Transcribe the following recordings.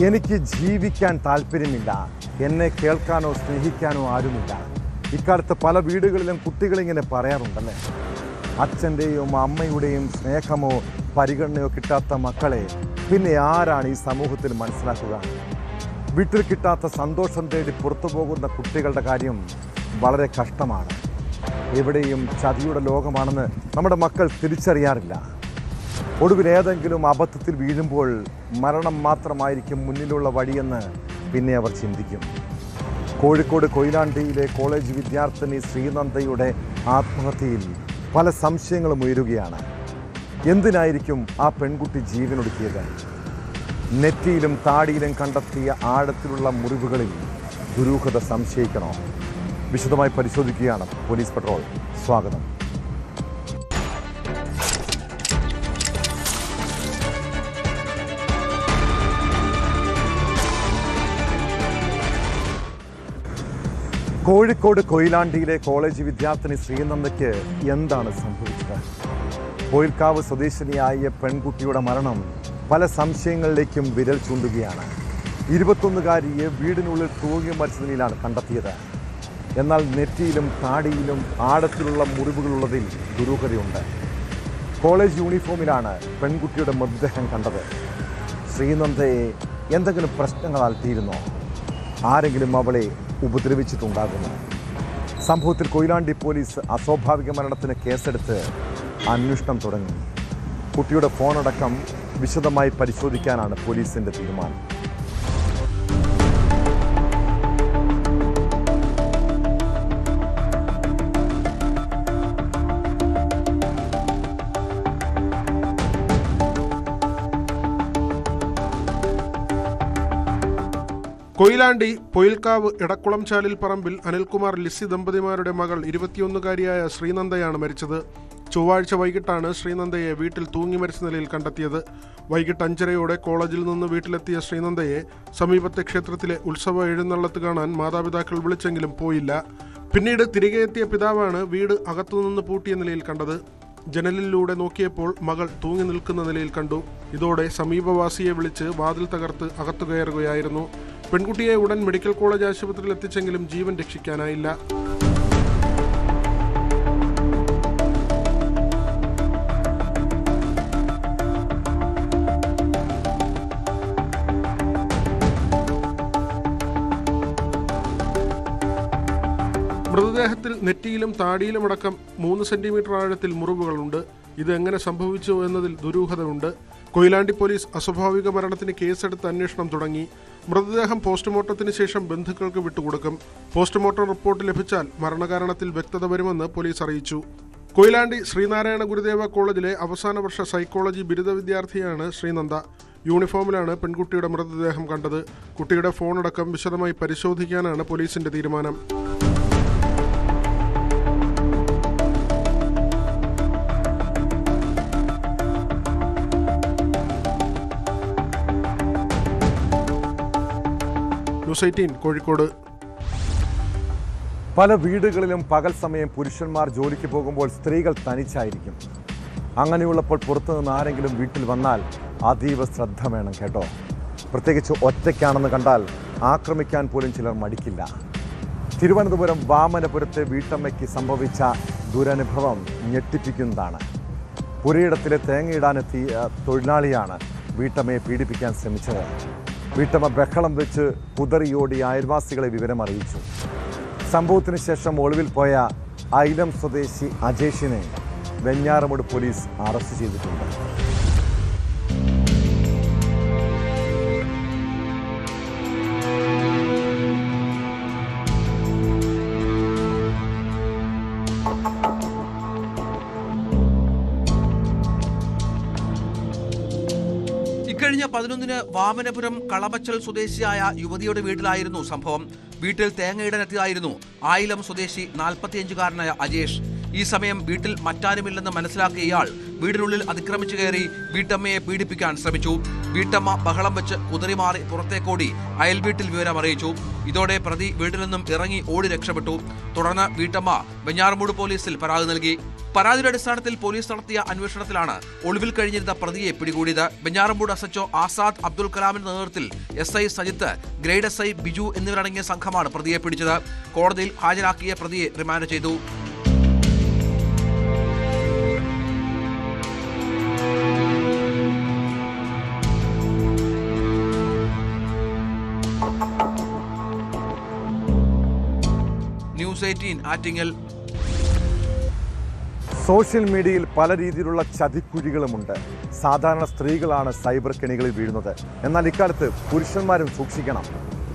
എനിക്ക് ജീവിക്കാൻ താല്പര്യമില്ല, എന്നെ കേൾക്കാനോ സ്നേഹിക്കാനോ ആരുമില്ല. ഇക്കാലത്ത് പല വീടുകളിലും കുട്ടികളിങ്ങനെ പറയാറുണ്ടല്ലേ. അച്ഛൻ്റെയോ അമ്മയുടെയും സ്നേഹമോ പരിഗണനയോ കിട്ടാത്ത മക്കളെ പിന്നെ ആരാണ് ഈ സമൂഹത്തിൽ മനസ്സിലാക്കുക? വീട്ടിൽ കിട്ടാത്ത സന്തോഷം തേടി പുറത്തു പോകുന്ന കുട്ടികളുടെ കാര്യം വളരെ കഷ്ടമാണ്. എവിടെയും ചതിയുടെ ലോകമാണെന്ന് നമ്മുടെ മക്കൾ തിരിച്ചറിയാറില്ല. ഒടുവിൽ ഏതെങ്കിലും അബദ്ധത്തിൽ വീഴുമ്പോൾ മരണം മാത്രമായിരിക്കും മുന്നിലുള്ള വഴിയെന്ന് പിന്നെ അവർ ചിന്തിക്കും. കോഴിക്കോട് കൊയിലാണ്ടിയിലെ കോളേജ് വിദ്യാർത്ഥിനി ശ്രീനന്ദയുടെ ആത്മഹത്യയിൽ പല സംശയങ്ങളും ഉയരുകയാണ്. എന്തിനായിരിക്കും ആ പെൺകുട്ടി ജീവനൊടുക്കിയത്? നെറ്റിയിലും താടിയിലും കണ്ടെത്തിയ ആഴത്തിലുള്ള മുറിവുകളിൽ ദുരൂഹത സംശയിക്കണോ? വിശദമായി പരിശോധിക്കുകയാണ് പോലീസ് പട്രോൾ. സ്വാഗതം. കോഴിക്കോട് കൊയിലാണ്ടിയിലെ കോളേജ് വിദ്യാർത്ഥിനി ശ്രീനന്ദയ്ക്ക് എന്താണ് സംഭവിച്ചത്? കോയിൽക്കാവ് സ്വദേശിനിയായ പെൺകുട്ടിയുടെ മരണം പല സംശയങ്ങളിലേക്കും വിരൽ ചൂണ്ടുകയാണ്. 21-കാരിയെ വീടിനുള്ളിൽ തൂങ്ങി മരിച്ച നിലയിലാണ് കണ്ടെത്തിയത്. എന്നാൽ നെറ്റിയിലും താടിയിലും ആഴത്തിലുള്ള മുറിവുകളുള്ളതിൽ ദുരൂഹതയുണ്ട്. കോളേജ് യൂണിഫോമിലാണ് പെൺകുട്ടിയുടെ മൃതദേഹം കണ്ടത്. ശ്രീനന്ദയെ എന്തെങ്കിലും പ്രശ്നങ്ങൾ അലട്ടിയിരുന്നോ? ആരെങ്കിലും അവളെ ഉപദ്രവിച്ചിട്ടുണ്ടാകുന്നു? സംഭവത്തിൽ കൊയിലാണ്ടി പോലീസ് അസ്വാഭാവിക മരണത്തിന് കേസെടുത്ത് അന്വേഷണം തുടങ്ങി. കുട്ടിയുടെ ഫോണടക്കം വിശദമായി പരിശോധിക്കാനാണ് പോലീസിന്റെ തീരുമാനം. കൊയിലാണ്ടി പൊയിൽക്കാവ് ഇടക്കുളം ചാലിൽ പറമ്പിൽ അനിൽകുമാർ ലിസി ദമ്പതിമാരുടെ മകൾ 21-കാരിയായ ശ്രീനന്ദയാണ് മരിച്ചത്. ചൊവ്വാഴ്ച വൈകിട്ടാണ് ശ്രീനന്ദയെ വീട്ടിൽ തൂങ്ങി മരിച്ച നിലയിൽ കണ്ടെത്തിയത്. വൈകിട്ട് 5:30 കോളേജിൽ നിന്ന് വീട്ടിലെത്തിയ ശ്രീനന്ദയെ സമീപത്തെ ക്ഷേത്രത്തിലെ ഉത്സവ എഴുന്നള്ളത്ത് കാണാൻ മാതാപിതാക്കൾ വിളിച്ചെങ്കിലും പോയില്ല. പിന്നീട് തിരികെ എത്തിയ പിതാവാണ് വീട് അകത്തുനിന്ന് പൂട്ടിയ നിലയിൽ കണ്ടത്. ജനലിലൂടെ നോക്കിയപ്പോൾ മകൾ തൂങ്ങി നിൽക്കുന്ന നിലയിൽ കണ്ടു. ഇതോടെ സമീപവാസിയെ വിളിച്ച് വാതിൽ തകർത്ത് അകത്തു കയറുകയായിരുന്നു. പെൺകുട്ടിയെ ഉടൻ മെഡിക്കൽ കോളേജ് ആശുപത്രിയിൽ എത്തിച്ചെങ്കിലും ജീവൻ രക്ഷിക്കാനായില്ല. മൃതദേഹത്തിൽ നെറ്റിയിലും താടിയിലും അടക്കം 3 സെന്റിമീറ്റർ ആഴത്തിൽ മുറിവുകളുണ്ട്. ഇത് എങ്ങനെ സംഭവിച്ചു എന്നതിൽ ദുരൂഹതയുണ്ട്. കൊയിലാണ്ടി പോലീസ് അസ്വാഭാവിക മരണത്തിന് കേസെടുത്ത് അന്വേഷണം തുടങ്ങി. മൃതദേഹം പോസ്റ്റ്മോർട്ടത്തിന് ശേഷം ബന്ധുക്കൾക്ക് വിട്ടുകൊടുക്കും. പോസ്റ്റ്മോർട്ടം റിപ്പോർട്ട് ലഭിച്ചാൽ മരണകാരണത്തിൽ വ്യക്തത വരുമെന്ന് പോലീസ് അറിയിച്ചു. കൊയിലാണ്ടി ശ്രീനാരായണ ഗുരുദേവ കോളേജിലെ അവസാന വർഷ സൈക്കോളജി ബിരുദ വിദ്യാർത്ഥിയാണ് ശ്രീനന്ദ. യൂണിഫോമിലാണ് പെൺകുട്ടിയുടെ മൃതദേഹം കണ്ടത്. കുട്ടിയുടെ ഫോണടക്കം വിശദമായി പരിശോധിക്കാനാണ് പോലീസിന്റെ തീരുമാനം. ന്യൂസ് 18 കോഴിക്കോട്. പല വീടുകളിലും പകൽ സമയം പുരുഷന്മാർ ജോലിക്ക് പോകുമ്പോൾ സ്ത്രീകൾ തനിച്ചായിരിക്കും. അങ്ങനെയുള്ളപ്പോൾ പുറത്തുനിന്ന് ആരെങ്കിലും വീട്ടിൽ വന്നാൽ അതീവ ശ്രദ്ധ വേണം കേട്ടോ. പ്രത്യേകിച്ച് ഒറ്റയ്ക്കാണെന്ന് കണ്ടാൽ ആക്രമിക്കാൻ പോലും ചിലർ മടിക്കില്ല. തിരുവനന്തപുരം വാമനപുരത്തെ വീട്ടമ്മയ്ക്ക് സംഭവിച്ച ദുരനുഭവം ഞെട്ടിപ്പിക്കുന്നതാണ്. പുരയിടത്തിലെ തേങ്ങയിടാനെത്തിയ തൊഴിലാളിയാണ് വീട്ടമ്മയെ പീഡിപ്പിക്കാൻ ശ്രമിച്ചത്. വീട്ടമ്മ ബഹളം വെച്ച് കുതറിയോടി അയൽവാസികളെ വിവരമറിയിച്ചു. സംഭവത്തിന് ശേഷം ഒളിവിൽ പോയ ഐലം സ്വദേശി അജേഷിനെ വെഞ്ഞാറമൂട് പോലീസ് അറസ്റ്റ് ചെയ്തിട്ടുണ്ട്. ഇക്കഴിഞ്ഞ 11-ന് വാമനപുരം കളമച്ചൽ സ്വദേശിയായ യുവതിയുടെ വീട്ടിലായിരുന്നു സംഭവം. വീട്ടിൽ തേങ്ങയിടാനെത്തിയതായിരുന്നു ആയിലം സ്വദേശി 45-കാരനായ അജേഷ്. ഈ സമയം വീട്ടിൽ മറ്റാരുമില്ലെന്ന് മനസ്സിലാക്കിയ ഇയാൾ വീടിനുള്ളിൽ അതിക്രമിച്ചു കയറി വീട്ടമ്മയെ പീഡിപ്പിക്കാൻ ശ്രമിച്ചു. വീട്ടമ്മ ബഹളം വെച്ച് കുതറിമാറി പുറത്തേക്കോടി അയൽ വീട്ടിൽ വിവരമറിയിച്ചു. ഇതോടെ പ്രതി വീട്ടിൽ നിന്നും ഇറങ്ങി ഓടി രക്ഷപ്പെട്ടു. തുടർന്ന് വീട്ടമ്മ വെഞ്ഞാറമൂട് പോലീസിൽ പരാതി നൽകി. പരാതിയുടെ അടിസ്ഥാനത്തിൽ പോലീസ് നടത്തിയ അന്വേഷണത്തിലാണ് ഒളിവിൽ കഴിഞ്ഞിരുന്ന പ്രതിയെ പിടികൂടിയത്. വെഞ്ഞാറമൂട് SHO ആസാദ് അബ്ദുൽ കലാമിന്റെ നേതൃത്വത്തിൽ SI Sajith, grade SI Biju എന്നിവരടങ്ങിയ സംഘമാണ് പ്രതിയെ പിടിച്ചത്. കോടതിയിൽ ഹാജരാക്കിയ പ്രതിയെ റിമാൻഡ് ചെയ്തു. ന്യൂസ് 18 ആറ്റിങ്ങൽ. സോഷ്യൽ മീഡിയയിൽ പല രീതിയിലുള്ള ചതിക്കുഴികളുമുണ്ട്. സാധാരണ സ്ത്രീകളാണ് സൈബർ കെണികളിൽ വീഴുന്നത്. എന്നാൽ ഇക്കാലത്ത് പുരുഷന്മാരും സൂക്ഷിക്കണം.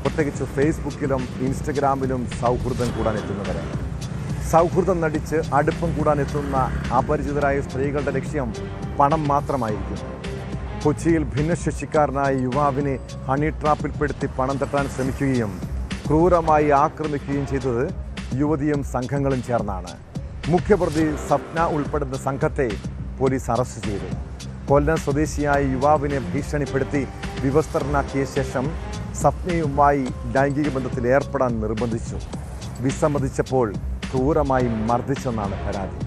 പ്രത്യേകിച്ച് ഫേസ്ബുക്കിലും ഇൻസ്റ്റഗ്രാമിലും സൗഹൃദം കൂടാൻ എത്തുന്നവരെ. സൗഹൃദം നടിച്ച് അടുപ്പം കൂടാൻ എത്തുന്ന അപരിചിതരായ സ്ത്രീകളുടെ ലക്ഷ്യം പണം മാത്രമായിരിക്കും. കൊച്ചിയിൽ ഭിന്നശേഷിക്കാരനായ യുവാവിനെ ഹണി ട്രാപ്പിൽപ്പെടുത്തി പണം തട്ടാൻ ശ്രമിക്കുകയും ക്രൂരമായി ആക്രമിക്കുകയും ചെയ്തത് യുവതിയും സംഘങ്ങളും ചേർന്നാണ്. മുഖ്യപ്രതി സപ്ന ഉൾപ്പെടുന്ന സംഘത്തെ പോലീസ് അറസ്റ്റ് ചെയ്തു. കൊല്ലം സ്വദേശിയായ യുവാവിനെ ഭീഷണിപ്പെടുത്തി വിവസ്ത്രനാക്കിയ ശേഷം സപ്നയുമായി ലൈംഗിക ബന്ധത്തിൽ ഏർപ്പെടാൻ നിർബന്ധിച്ചു. വിസമ്മതിച്ചപ്പോൾ ക്രൂരമായി മർദ്ദിച്ചെന്നാണ് പരാതി.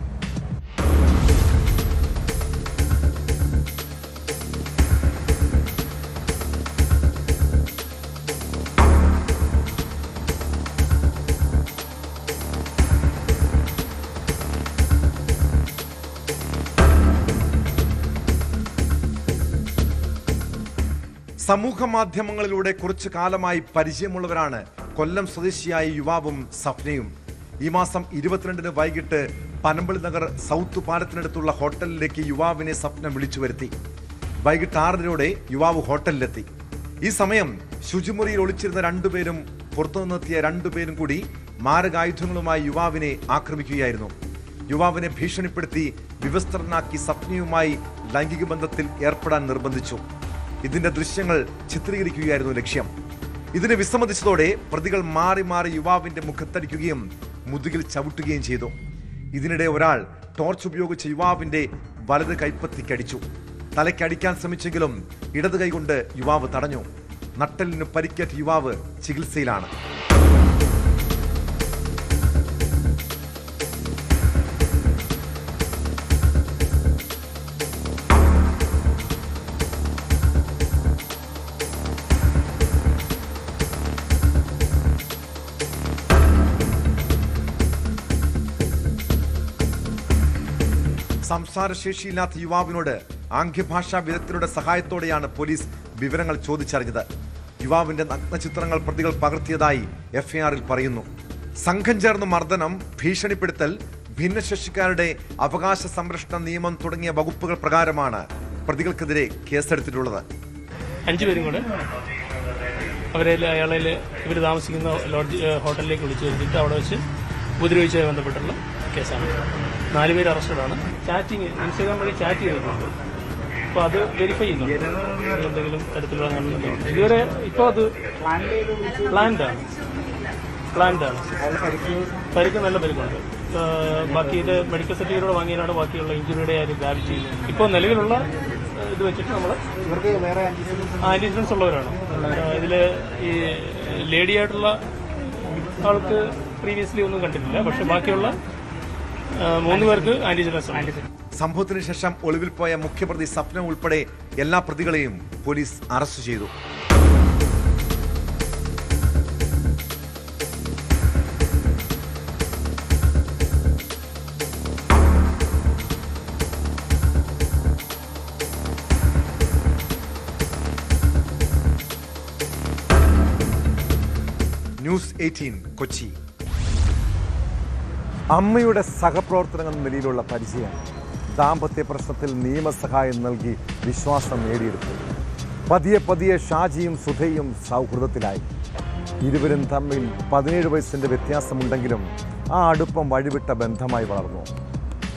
സമൂഹ മാധ്യമങ്ങളിലൂടെ കുറച്ചു കാലമായി പരിചയമുള്ളവരാണ് കൊല്ലം സ്വദേശിയായ യുവാവും സപ്നയും. ഈ മാസം 22 വൈകിട്ട് പനമ്പള്ളി നഗർ സൗത്ത് പാലത്തിനടുത്തുള്ള ഹോട്ടലിലേക്ക് യുവാവിനെ സപ്ന വിളിച്ചു വരുത്തി. വൈകിട്ട് 6:30 യുവാവ് ഹോട്ടലിലെത്തി. ഈ സമയം ശുചിമുറിയിൽ ഒളിച്ചിരുന്ന 2 പേരും പുറത്തുനിന്നെത്തിയ 2 പേരും കൂടി മാരകായുധങ്ങളുമായി യുവാവിനെ ആക്രമിക്കുകയായിരുന്നു. യുവാവിനെ ഭീഷണിപ്പെടുത്തി വിവസ്ത്രനാക്കി സപ്നയുമായി ലൈംഗിക ബന്ധത്തിൽ ഏർപ്പെടാൻ നിർബന്ധിച്ചു. ഇതിന്റെ ദൃശ്യങ്ങൾ ചിത്രീകരിക്കുകയായിരുന്നു ലക്ഷ്യം. ഇതിന് വിസമ്മതിച്ചതോടെ പ്രതികൾ മാറി മാറി യുവാവിന്റെ മുഖത്തടിക്കുകയും മുതുകിൽ ചവിട്ടുകയും ചെയ്തു. ഇതിനിടെ ഒരാൾ ടോർച്ച് ഉപയോഗിച്ച് യുവാവിന്റെ വലത് കൈപ്പത്തിക്കടിച്ചു. തലയ്ക്കടിക്കാൻ ശ്രമിച്ചെങ്കിലും ഇടത് കൈകൊണ്ട് യുവാവ് തടഞ്ഞു. നട്ടെല്ലിന് പരിക്കേറ്റ യുവാവ് ചികിത്സയിലാണ്. സംസാരശേഷിയില്ലാത്ത യുവാവിനോട് ആംഗ്യഭാഷാ വിദഗ്ധരുടെ സഹായത്തോടെയാണ് പോലീസ് വിവരങ്ങൾ ചോദിച്ചറിഞ്ഞത്. യുവാവിന്റെ നഗ്നചിത്രങ്ങൾ പ്രതികൾ പകർത്തിയതായി FIR-ൽ പറയുന്നു. സംഘം ചേർന്ന് മർദ്ദനം, ഭീഷണിപ്പെടുത്തൽ, ഭിന്നശേഷിക്കാരുടെ അവകാശ സംരക്ഷണ നിയമം തുടങ്ങിയ വകുപ്പുകൾ പ്രകാരമാണ് പ്രതികൾക്കെതിരെ കേസെടുത്തിട്ടുള്ളത്. 5 പേരും കൂടെ അയാളെ ഇവർ താമസിക്കുന്ന ഹോട്ടലിലേക്ക് വിളിച്ചു വരുത്തിയിട്ട് അവിടെ വെച്ച് ഉപദ്രവിച്ചുമായി ബന്ധപ്പെട്ടുള്ള കേസാണ്. 4 പേര് അറസ്റ്റഡാണ്. ചാറ്റിങ്, ഇൻസ്റ്റാഗ്രാം വഴി ചാറ്റ് ചെയ്തിട്ടുണ്ട്. അപ്പോൾ അത് വെരിഫൈ ചെയ്യുന്നുണ്ട് എന്തെങ്കിലും തരത്തിലുള്ള. ഇതുവരെ ഇപ്പോൾ അത് പ്ലാൻഡാണ്. പരിക്ക് നല്ല പരിക്കുണ്ട്. ബാക്കി ഇത് മെഡിക്കൽ സർട്ടിഫിക്കറ്റോടെ വാങ്ങിയാണ് ബാക്കിയുള്ള ഇഞ്ചുറിയുടെ ആരും വ്യാപിച്ച് ചെയ്യുന്നത്. ഇപ്പോൾ നിലവിലുള്ള ഇത് വെച്ചിട്ട് നമ്മൾ ഇവർക്ക് വേറെ ആന്റിസിഡൻസ് ഉള്ളവരാണ്. ഇതിൽ ഈ ലേഡി ആയിട്ടുള്ള ആൾക്ക് പ്രീവിയസ്ലി ഒന്നും കണ്ടിട്ടില്ല. പക്ഷെ ബാക്കിയുള്ള 3 പേർക്ക് ആന്റിസിഡൻസ്. സംഭവത്തിന് ശേഷം ഒളിവിൽ പോയ മുഖ്യപ്രതി സപ്ന ഉൾപ്പെടെ എല്ലാ പ്രതികളെയും പോലീസ് അറസ്റ്റ് ചെയ്തു. ന്യൂസ് 18 കൊച്ചി. അമ്മയുടെ സഹപ്രവർത്തനങ്ങൾ എന്ന നിലയിലുള്ള പരിചയം ദാമ്പത്യ പ്രശ്നത്തിൽ നിയമസഹായം നൽകി വിശ്വാസം നേടിയെടുത്തു. പതിയെ പതിയെ ഷാജിയും സുധയും സൗഹൃദത്തിലായി. ഇരുവരും തമ്മിൽ 17 വയസ്സിൻ്റെ വ്യത്യാസമുണ്ടെങ്കിലും ആ അടുപ്പം വഴിവിട്ട ബന്ധമായി വളർന്നു.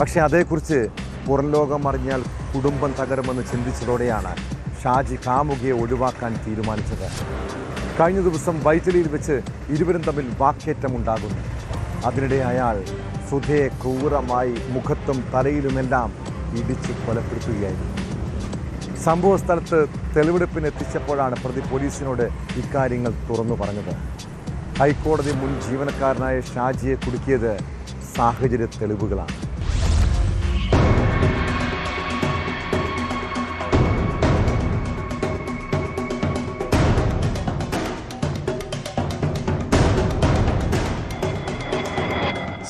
പക്ഷേ അതേക്കുറിച്ച് പുറം ലോകം അറിഞ്ഞാൽ കുടുംബം തകരുമെന്ന് ചിന്തിച്ചതോടെയാണ് ഷാജി കാമുകിയെ ഒഴിവാക്കാൻ തീരുമാനിച്ചത്. കഴിഞ്ഞ ദിവസം വൈറ്റിലിയിൽ വെച്ച് ഇരുവരും തമ്മിൽ വാക്കേറ്റമുണ്ടാകുന്നു. അതിനിടെ അയാൾ സുധയെ ക്രൂരമായി മുഖത്തും തലയിലുമെല്ലാം ഇടിച്ച് കൊലപ്പെടുത്തുകയായിരുന്നു. സംഭവ സ്ഥലത്ത് തെളിവെടുപ്പിന് എത്തിച്ചപ്പോഴാണ് പ്രതി പോലീസിനോട് ഇക്കാര്യങ്ങൾ തുറന്നു പറഞ്ഞത്. ഹൈക്കോടതി മുൻ ജീവനക്കാരനായ ഷാജിയെ കുടുക്കിയത് സാഹചര്യ തെളിവുകളാണ്.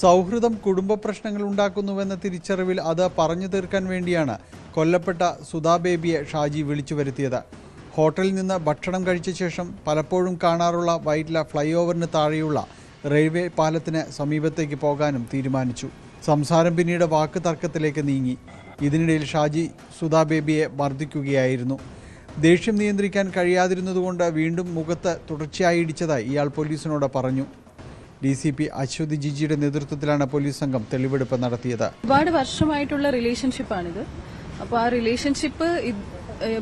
സൗഹൃദം കുടുംബ പ്രശ്നങ്ങൾ ഉണ്ടാക്കുന്നുവെന്ന തിരിച്ചറിവിൽ അത് പറഞ്ഞു തീർക്കാൻ വേണ്ടിയാണ് കൊല്ലപ്പെട്ട സുധാ ബേബിയെ ഷാജി വിളിച്ചു വരുത്തിയത്. ഹോട്ടലിൽ നിന്ന് ഭക്ഷണം കഴിച്ച ശേഷം പലപ്പോഴും കാണാറുള്ള വൈറ്റ്ല ഫ്ലൈ ഓവറിന് താഴെയുള്ള റെയിൽവേ പാലത്തിന് സമീപത്തേക്ക് പോകാനും തീരുമാനിച്ചു. സംസാരം പിന്നീട് വാക്ക് തർക്കത്തിലേക്ക് നീങ്ങി. ഇതിനിടയിൽ ഷാജി സുധാ ബേബിയെ മർദ്ദിക്കുകയായിരുന്നു. ദേഷ്യം നിയന്ത്രിക്കാൻ കഴിയാതിരുന്നതുകൊണ്ട് വീണ്ടും മുഖത്ത് തുടർച്ചയായി ഇടിച്ചതായി ഇയാൾ പോലീസിനോട് പറഞ്ഞു. DCP അശ്വതി ജിജിയുടെ നേതൃത്വത്തിലാണ് പോലീസ് സംഘം തെളിവെടുപ്പ് നടത്തിയത്. ഒരുപാട് വർഷമായിട്ടുള്ള റിലേഷൻഷിപ്പാണിത്. അപ്പോൾ ആ റിലേഷൻഷിപ്പ്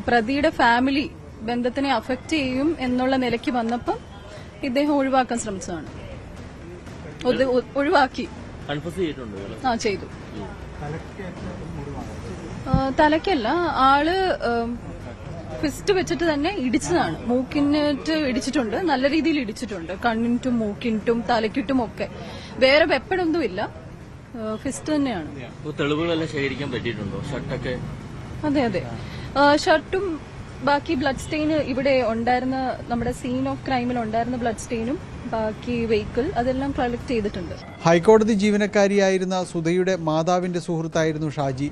പ്രതിയുടെ ഫാമിലി ബന്ധത്തിനെ അഫക്റ്റ് ചെയ്യും എന്നുള്ള നിലയ്ക്ക് വന്നപ്പം ഇദ്ദേഹം ഒഴിവാക്കാൻ ശ്രമിച്ചതാണ്. ഒഴിവാക്കി ചെയ്തു. തലയ്ക്കല്ല, ആള് ഫിസ്റ്റ് വെച്ചിട്ട് തന്നെ ഇടിച്ചതാണ്. മൂക്കിനിട്ട് ഇടിച്ചിട്ടുണ്ട്, നല്ല രീതിയിൽ ഇടിച്ചിട്ടുണ്ട്. കണ്ണിനും മൂക്കിനും തലക്കിട്ടും ഒക്കെ. വേറെ വെപ്പണൊന്നും ഇല്ല, ഫിസ്റ്റ് തന്നെയാണ്. തെളിവുകളെല്ലാം ശേഖരിക്കാൻ പറ്റിയിട്ടുണ്ടോ? ഷർട്ടൊക്കെ? അതെ, ഷർട്ടും ബാക്കി ബ്ലഡ് സ്റ്റെയിൻ ഇവിടെ ഉണ്ടായിരുന്ന നമ്മുടെ സീൻ ഓഫ് ക്രൈമിൽ ഉണ്ടായിരുന്ന ബ്ലഡ് സ്റ്റെയിനും ബാക്കി വെഹിക്കിൾ അതെല്ലാം കളക്ട് ചെയ്തിട്ടുണ്ട്. ഹൈക്കോടതി ജീവനക്കാരിയായിരുന്ന സുധയുടെ മാതാവിന്റെ സുഹൃത്തായിരുന്നു ഷാജി.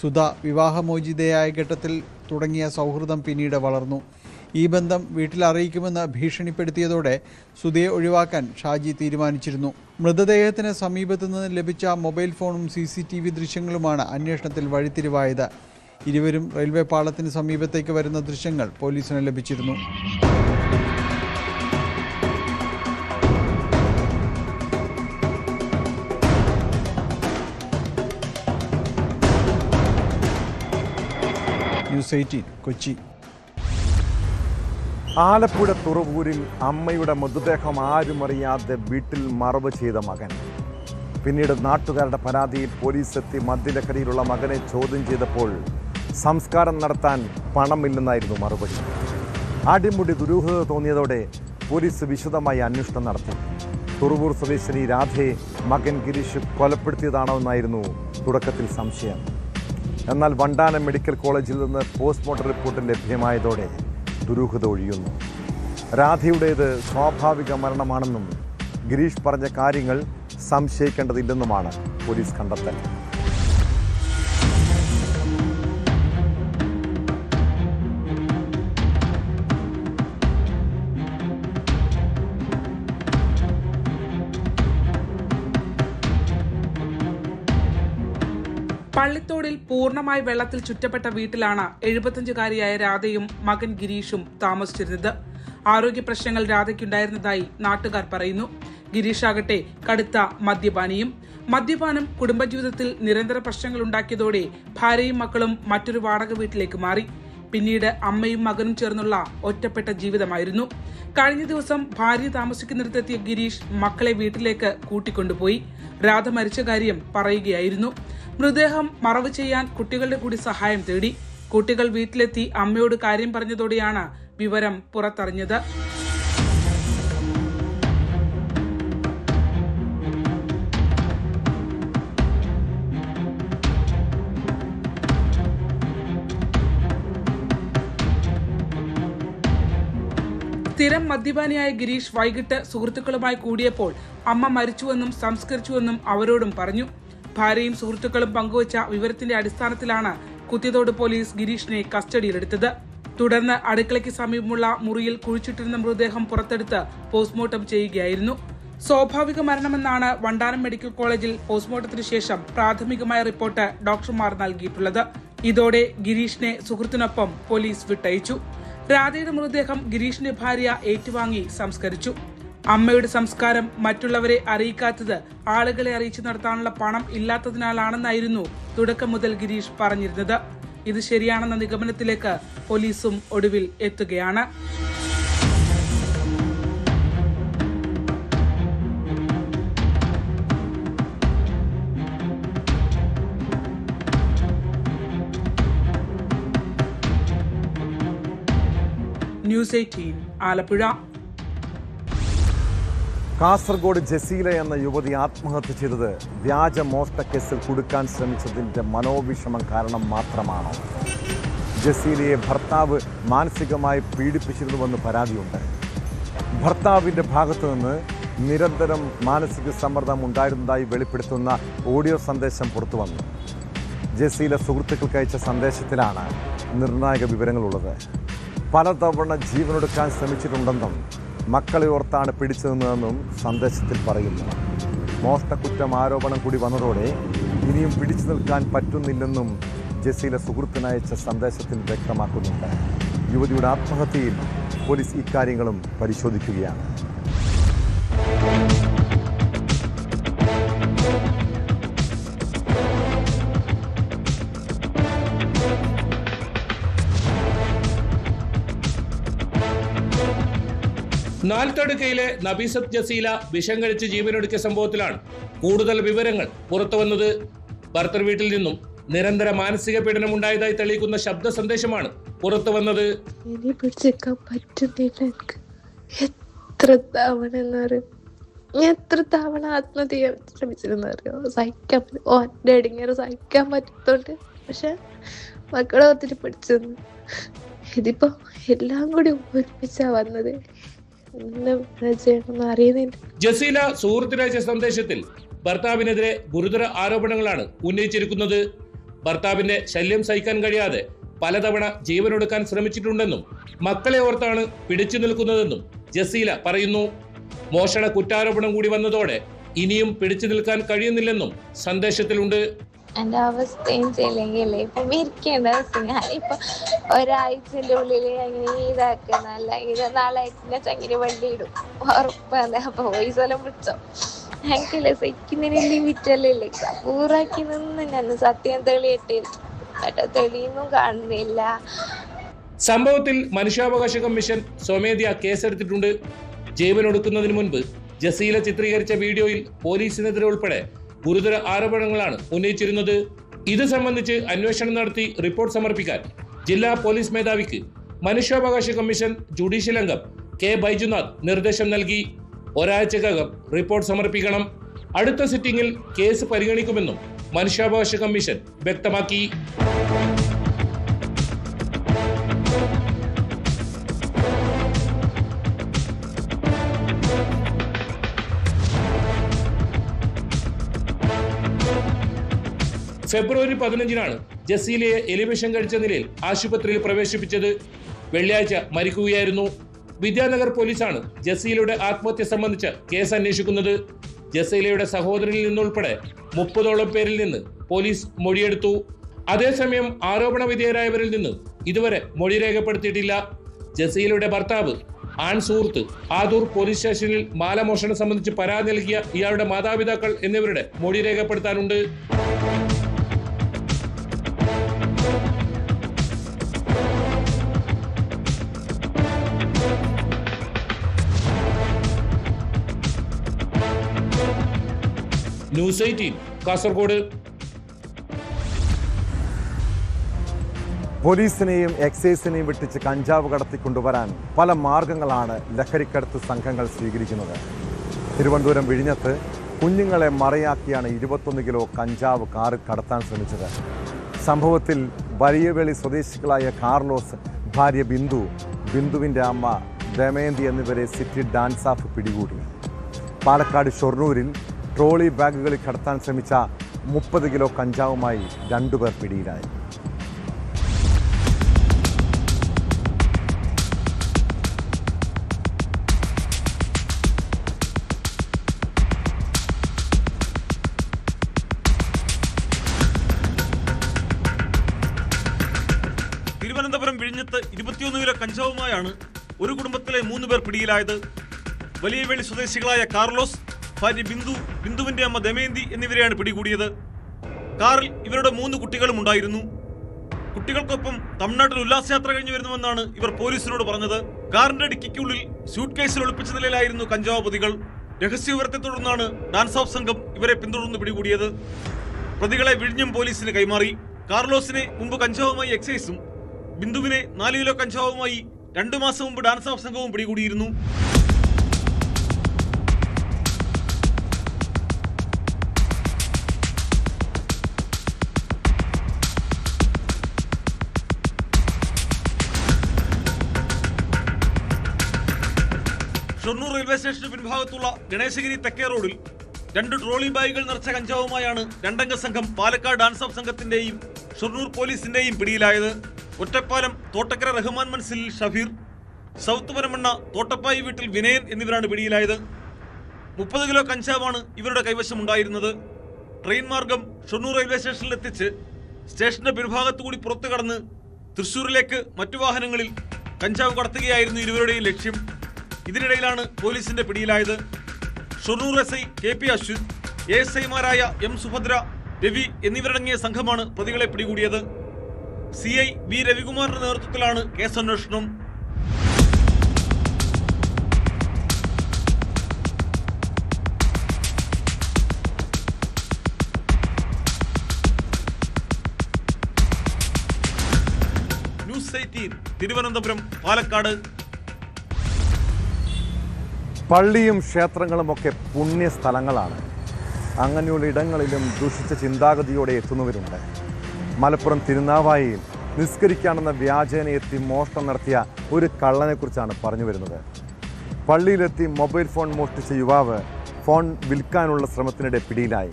സുധ വിവാഹമോചിതയായ ഘട്ടത്തിൽ തുടങ്ങിയ സൗഹൃദം പിന്നീട് വളർന്നു. ഈ ബന്ധം വീട്ടിൽ അറിയിക്കുമെന്ന് ഭീഷണിപ്പെടുത്തിയതോടെ സുധയെ ഒഴിവാക്കാൻ ഷാജി തീരുമാനിച്ചിരുന്നു. മൃതദേഹത്തിന് സമീപത്തു നിന്ന് ലഭിച്ച മൊബൈൽ ഫോണും CCTV ദൃശ്യങ്ങളുമാണ് അന്വേഷണത്തിൽ വഴിത്തിരിവായത്. ഇരുവരും റെയിൽവേ പാളത്തിന് സമീപത്തേക്ക് വരുന്ന ദൃശ്യങ്ങൾ പോലീസിന് ലഭിച്ചിരുന്നു. ന്യൂസ് 18 കൊച്ചി. ആലപ്പുഴ തുറവൂരിൽ അമ്മയുടെ മൃതദേഹം ആരുമറിയാതെ വീട്ടിൽ മറവ് ചെയ്ത മകൻ. പിന്നീട് നാട്ടുകാരുടെ പരാതിയിൽ പോലീസ് എത്തി മദ്യലഹരിയിലുള്ള മകനെ ചോദ്യം ചെയ്തപ്പോൾ സംസ്കാരം നടത്താൻ പണമില്ലെന്നായിരുന്നു മറുപടി. അടിമുടി ദുരൂഹത തോന്നിയതോടെ പോലീസ് വിശദമായി അന്വേഷണം നടത്തി. തുറവൂർ സ്വദേശിനി രാധയെ മകൻ ഗിരീഷ് കൊലപ്പെടുത്തിയതാണോ എന്നായിരുന്നു തുടക്കത്തിൽ സംശയം. എന്നാൽ വണ്ടാനം മെഡിക്കൽ കോളേജിൽ നിന്ന് പോസ്റ്റ്മോർട്ടം റിപ്പോർട്ട് ലഭ്യമായതോടെ ദുരൂഹത ഒഴിയുന്നു. രാധയുടേത് സ്വാഭാവിക മരണമാണെന്നും ഗിരീഷ് പറഞ്ഞ കാര്യങ്ങൾ സംശയിക്കേണ്ടതില്ലെന്നുമാണ് പോലീസ് കണ്ടെത്തൽ. പള്ളിത്തോടിൽ പൂർണ്ണമായി വെള്ളത്തിൽ ചുറ്റപ്പെട്ട വീട്ടിലാണ് 75-കാരിയായ രാധയും മകൻ ഗിരീഷും താമസിച്ചിരുന്നത്. ആരോഗ്യ പ്രശ്നങ്ങൾ രാധയ്ക്കുണ്ടായിരുന്നതായി നാട്ടുകാർ പറയുന്നു. ഗിരീഷ് ആകട്ടെ കടുത്ത മദ്യപാനിയും. മദ്യപാനം കുടുംബജീവിതത്തിൽ നിരന്തര പ്രശ്നങ്ങൾ ഉണ്ടാക്കിയതോടെ ഭാര്യയും മക്കളും മറ്റൊരു വാടക വീട്ടിലേക്ക് മാറി. പിന്നീട് അമ്മയും മകനും ചേർന്നുള്ള ഒറ്റപ്പെട്ട ജീവിതമായിരുന്നു. കഴിഞ്ഞ ദിവസം ഭാര്യ താമസിക്കുന്നിടത്തെത്തിയ ഗിരീഷ് മക്കളെ വീട്ടിലേക്ക് കൂട്ടിക്കൊണ്ടുപോയി. രാധ മരിച്ച കാര്യം പറയുകയായിരുന്നു. മൃതദേഹം മറവ് ചെയ്യാൻ കുട്ടികളുടെ കൂടി സഹായം തേടി. കുട്ടികൾ വീട്ടിലെത്തി അമ്മയോട് കാര്യം പറഞ്ഞതോടെയാണ് വിവരം പുറത്തറിഞ്ഞത്. സ്ഥിരം മദ്യപാനിയായ ഗിരീഷ് വൈകിട്ട് സുഹൃത്തുക്കളുമായി കൂടിയപ്പോൾ അമ്മ മരിച്ചുവെന്നും സംസ്കരിച്ചുവെന്നും അവരോടും പറഞ്ഞു. ഭാര്യയും സുഹൃത്തുക്കളും പങ്കുവച്ച വിവരത്തിന്റെ അടിസ്ഥാനത്തിലാണ് കുത്തിയതോട് പോലീസ് ഗിരീഷിനെ കസ്റ്റഡിയിലെടുത്തത്. തുടർന്ന് അടുക്കളയ്ക്ക് സമീപമുള്ള മുറിയിൽ കുഴിച്ചിട്ടിരുന്ന മൃതദേഹം പുറത്തെടുത്ത് പോസ്റ്റ്മോർട്ടം ചെയ്യുകയായിരുന്നു. സ്വാഭാവിക മരണമെന്നാണ് വണ്ടാനം മെഡിക്കൽ കോളേജിൽ പോസ്റ്റ്മോർട്ടത്തിന് ശേഷം പ്രാഥമികമായ റിപ്പോർട്ട് ഡോക്ടർമാർ നൽകിയിട്ടുള്ളത്. ഇതോടെ ഗിരീഷിനെ സുഹൃത്തിനൊപ്പം പോലീസ് വിട്ടയച്ചു. രാധയുടെ മൃതദേഹം ഗിരീഷിന്റെ ഭാര്യ ഏറ്റുവാങ്ങി സംസ്കരിച്ചു. അമ്മയുടെ സംസ്കാരം മറ്റുള്ളവരെ അറിയിക്കാത്തത് ആളുകളെ അറിയിച്ചു നടത്താനുള്ള പണം ഇല്ലാത്തതിനാലാണെന്നായിരുന്നു തുടക്കം മുതൽ ഗിരീഷ് പറഞ്ഞിരുന്നത്. ഇത് ശരിയാണെന്ന നിഗമനത്തിലേക്ക് പോലീസും ഒടുവിൽ എത്തുകയാണ്. ന്യൂസ് 18 ആലപ്പുഴ. കാസർഗോഡ് ജസീല എന്ന യുവതി ആത്മഹത്യ ചെയ്തത് വ്യാജ മോഷണ കേസിൽ കുടുക്കാൻ ശ്രമിച്ചതിൻ്റെ മനോവിഷമം കാരണം മാത്രമാണോ? ജസീലയെ ഭർത്താവ് മാനസികമായി പീഡിപ്പിച്ചിരുന്നുവെന്ന് പരാതിയുണ്ട്. ഭർത്താവിൻ്റെ ഭാഗത്തു നിന്ന് നിരന്തരം മാനസിക സമ്മർദ്ദം ഉണ്ടായിരുന്നതായി വെളിപ്പെടുത്തുന്ന ഓഡിയോ സന്ദേശം പുറത്തു വന്നു. ജസീല സുഹൃത്തുക്കൾക്ക് അയച്ച സന്ദേശത്തിലാണ് നിർണായക വിവരങ്ങളുള്ളത്. പലതവണ ജീവനൊടുക്കാൻ ശ്രമിച്ചിട്ടുണ്ടെന്നും മക്കളെ ഓർത്താണ് പിടിച്ചതെന്നും സന്ദേശത്തിൽ പറയുന്നു. മോഷണക്കുറ്റം ആരോപണം കൂടി വന്നതോടെ ഇനിയും പിടിച്ചു നിൽക്കാൻ പറ്റുന്നില്ലെന്നും ജസീല സുഹൃത്തിനയച്ച സന്ദേശത്തിൽ വ്യക്തമാക്കുന്നുണ്ട്. യുവതിയുടെ ആത്മഹത്യയിൽ പോലീസ് ഇക്കാര്യങ്ങളും പരിശോധിക്കുകയാണ്. നാൽത്തടുക്കയിലെ നബീസത്ത് ജസീല വിഷം കഴിച്ച് ജീവനൊടുക്കിയ സംഭവത്തിലാണ് കൂടുതൽ വിവരങ്ങൾ പുറത്തുവന്നത്. ഭർത്തൃ വീട്ടിൽ നിന്നും നിരന്തര മാനസിക പീഡനം ഉണ്ടായതായി തെളിയിക്കുന്ന ശബ്ദ സന്ദേശമാണ് പുറത്തു വന്നത്. ഇനി പിടിച്ചേക്കാൻ പറ്റുന്നില്ല. എനിക്ക് എത്ര തവണ ആത്മഹത്യ ചെയ്യാൻ ശ്രമിച്ചിരുന്നറിയോ? സഹിക്കാൻ ഒറ്റയടിങ്ങേറെ സഹിക്കാൻ പറ്റത്തോണ്ട്. പക്ഷെ മക്കളെ ഒത്തിരി പിടിച്ചെന്ന്. ഇതിപ്പോ എല്ലാം കൂടി ഒരുമിച്ചാ വന്നത്. അറിയുന്നില്ല. ജസീല സുഹൃത്തിനയച്ച സന്ദേശത്തിൽ ഭർത്താവിനെതിരെ ഗുരുതര ആരോപണങ്ങളാണ് ഉന്നയിച്ചിരിക്കുന്നത്. ഭർത്താവിന്റെ ശല്യം സഹിക്കാൻ കഴിയാതെ പലതവണ ജീവനൊടുക്കാൻ ശ്രമിച്ചിട്ടുണ്ടെന്നും മക്കളെ ഓർത്താണ് പിടിച്ചു നിൽക്കുന്നതെന്നും ജസീല പറയുന്നു. മോഷണ കുറ്റാരോപണം കൂടി വന്നതോടെ ഇനിയും പിടിച്ചു നിൽക്കാൻ കഴിയുന്നില്ലെന്നും സന്ദേശത്തിലുണ്ട്. എന്റെ അവസ്ഥയും ചെയ്യില്ലെങ്കിൽ ഇപ്പൊ ഇരിക്കേണ്ട അവസ്ഥ. ഞാനിപ്പൊ ഒരാഴ്ചന്റെ ഉള്ളില് അങ്ങനെ ഇതാക്കുന്നല്ല. ഇത് നാളെ ചങ്ങിന് വണ്ടി ഇടും ഉറപ്പാണ്. അപ്പൊ വോയിസെല്ലാം വിളിച്ചോ എനിക്കല്ലേ സഹിക്കുന്നതിന് ലിമിറ്റല്ലേ പൂറാക്കി നിന്ന് ഞാൻ സത്യം തെളിയട്ടെ. കേട്ടോ, തെളിയൊന്നും കാണുന്നില്ല. സംഭവത്തിൽ മനുഷ്യാവകാശ കമ്മീഷൻ സ്വമേധയാ കേസെടുത്തിട്ടുണ്ട്. ജീവനൊടുക്കുന്നതിന് മുൻപ് ജസീല ചിത്രീകരിച്ച വീഡിയോയിൽ പോലീസിനെതിരെ ഉൾപ്പെടെ ഗുരുതര ആരോപണങ്ങളാണ് ഉന്നയിച്ചിരുന്നത്. ഇത് സംബന്ധിച്ച് അന്വേഷണം നടത്തി റിപ്പോർട്ട് സമർപ്പിക്കാൻ ജില്ലാ പോലീസ് മേധാവിക്ക് മനുഷ്യാവകാശ കമ്മീഷൻ ജുഡീഷ്യൽ അംഗം കെ ബൈജുനാഥ് നിർദ്ദേശം നൽകി. ഒരാഴ്ചക്കകം റിപ്പോർട്ട് സമർപ്പിക്കണം. അടുത്ത സിറ്റിംഗിൽ കേസ് പരിഗണിക്കുമെന്നും മനുഷ്യാവകാശ കമ്മീഷൻ വ്യക്തമാക്കി. ഫെബ്രുവരി 15-നാണ് ജസീലയെ എലിവിഷം കഴിച്ച നിലയിൽ ആശുപത്രിയിൽ പ്രവേശിപ്പിച്ചത്. വെള്ളിയാഴ്ച മരിക്കുകയായിരുന്നു. വിദ്യാനഗർ പോലീസാണ് ജസീലയുടെ ആത്മഹത്യ സംബന്ധിച്ച കേസ് അന്വേഷിക്കുന്നത്. ജസീലയുടെ സഹോദരനിൽ നിന്നുൾപ്പെടെ 30ഓളം പേരിൽ നിന്ന് പോലീസ് മൊഴിയെടുത്തു. അതേസമയം ആരോപണ വിധേയരായവരിൽ നിന്ന് ഇതുവരെ മൊഴി രേഖപ്പെടുത്തിയിട്ടില്ല. ജസീലയുടെ ഭർത്താവ് ആൺ സുഹൃത്ത് ആദൂർ പോലീസ് സ്റ്റേഷനിൽ മാലമോഷണം സംബന്ധിച്ച് പരാതി നൽകിയ ഇയാളുടെ മാതാപിതാക്കൾ എന്നിവരുടെ മൊഴി രേഖപ്പെടുത്താനുണ്ട്. ന്യൂസ് 18 കാസർഗോഡ്. പോലീസിനെയും എക്സൈസിനെയും വിട്ടിച്ച് കഞ്ചാവ് കടത്തിക്കൊണ്ടുവരാൻ പല മാർഗങ്ങളാണ് ലഹരിക്കടത്ത് സംഘങ്ങൾ സ്വീകരിക്കുന്നത്. തിരുവനന്തപുരം വിഴിഞ്ഞത്ത് കുഞ്ഞുങ്ങളെ മറയാക്കിയാണ് 21 കിലോ കഞ്ചാവ് കാറിൽ കടത്താൻ ശ്രമിച്ചത്. സംഭവത്തിൽ വലിയവേളി സ്വദേശികളായ കാർലോസ്, ഭാര്യ ബിന്ദു, ബിന്ദുവിൻ്റെ അമ്മ ദമയന്തി എന്നിവരെ സിറ്റി ഡാൻസ് ഓഫ് പിടികൂടി. പാലക്കാട് ഷൊർണൂരിൽ ട്രോളി ബാഗുകളിൽ കടത്താൻ ശ്രമിച്ച 30 കിലോ കഞ്ചാവുമായി 2 പേർ പിടിയിലായി. തിരുവനന്തപുരം വിഴിഞ്ഞത്ത് 21 കിലോ കഞ്ചാവുമായാണ് ഒരു കുടുംബത്തിലെ 3 പേർ പിടിയിലായത്. വലിയവേളി സ്വദേശികളായ കാർലോസ്, ഭാര്യ ബിന്ദു, ബിന്ദുവിന്റെ അമ്മ ദമയന്തി എന്നിവരെയാണ് പിടികൂടിയത്. കാറിൽ ഇവരുടെ 3 കുട്ടികളും ഉണ്ടായിരുന്നു. കുട്ടികൾക്കൊപ്പം തമിഴ്നാട്ടിൽ ഉല്ലാസയാത്ര കഴിഞ്ഞു വരുന്നുവെന്നാണ് ഇവർ പോലീസിനോട് പറഞ്ഞത്. കാറിന്റെ ഡിക്കിക്കുള്ളിൽ സ്യൂട്ട് കേസിൽ ഒളിപ്പിച്ച നിലയിലായിരുന്നു കഞ്ചാവ് പൊതികൾ. രഹസ്യവിവരത്തെ തുടർന്നാണ് ഡാൻസ് ഓഫ് സംഘം ഇവരെ പിന്തുടർന്ന് പിടികൂടിയത്. പ്രതികളെ വിഴിഞ്ഞം പോലീസിന് കൈമാറി. കാർലോസിനെ മുമ്പ് കഞ്ചാവുമായി എക്സൈസും ബിന്ദുവിനെ 4 കിലോ കഞ്ചാവുമായി 2 മാസം മുമ്പ് ഡാൻസ് ഓഫ് സംഘവും പിടികൂടിയിരുന്നു. ഷൊർണൂർ റെയിൽവേ സ്റ്റേഷന് പിൻഭാഗത്തുള്ള ഗണേശഗിരി തെക്കേ റോഡിൽ 2 ട്രോളി ബാഗുകൾ നിറച്ച കഞ്ചാവുമായാണ് 2 അംഗ സംഘം പാലക്കാട് ഡാൻസ് ഓഫ് സംഘത്തിന്റെയും ഷൊർണൂർ പോലീസിന്റെയും പിടിയിലായത്. ഒറ്റപ്പാലം തോട്ടക്കര റഹ്മാൻ മൻസിൽ ഷഫീർ, സൗത്ത് പനമണ്ണ തോട്ടപ്പായി വീട്ടിൽ വിനയൻ എന്നിവരാണ് പിടിയിലായത്. 30 കിലോ കഞ്ചാവാണ് ഇവരുടെ കൈവശമുണ്ടായിരുന്നത്. ട്രെയിൻ മാർഗം ഷൊർണൂർ റെയിൽവേ സ്റ്റേഷനിൽ എത്തിച്ച് സ്റ്റേഷന്റെ പിൻഭാഗത്തുകൂടി പുറത്തു കടന്ന് തൃശൂരിലേക്ക് മറ്റു വാഹനങ്ങളിൽ കഞ്ചാവ് കടത്തുകയായിരുന്നു ഇരുവരുടെയും ലക്ഷ്യം. ഇതിനിടയിലാണ് പോലീസിന്റെ പിടിയിലായത്. Shoranur SI KP Ashwin, ASIമാരായ M Subhadra, Ravi എന്നിവരടങ്ങിയ സംഘമാണ് പ്രതികളെ പിടികൂടിയത്. CI B രവികുമാറിന്റെ നേതൃത്വത്തിലാണ് കേസന്വേഷണം. ന്യൂസ് 18 തിരുവനന്തപുരം, പാലക്കാട്. പള്ളിയും ക്ഷേത്രങ്ങളുമൊക്കെ പുണ്യസ്ഥലങ്ങളാണ്. അങ്ങനെയുള്ള ഇടങ്ങളിലും ദുഷിച്ച ചിന്താഗതിയോടെ എത്തുന്നവരുണ്ട്. മലപ്പുറം തിരുനാവായിയിൽ നിസ്കരിക്കാനെന്ന വ്യാജേന എത്തി മോഷണം നടത്തിയ ഒരു കള്ളനെക്കുറിച്ചാണ് പറഞ്ഞു വരുന്നത്. പള്ളിയിലെത്തി മൊബൈൽ ഫോൺ മോഷ്ടിച്ച യുവാവ് ഫോൺ വിൽക്കാനുള്ള ശ്രമത്തിനിടെ പിടിയിലായി.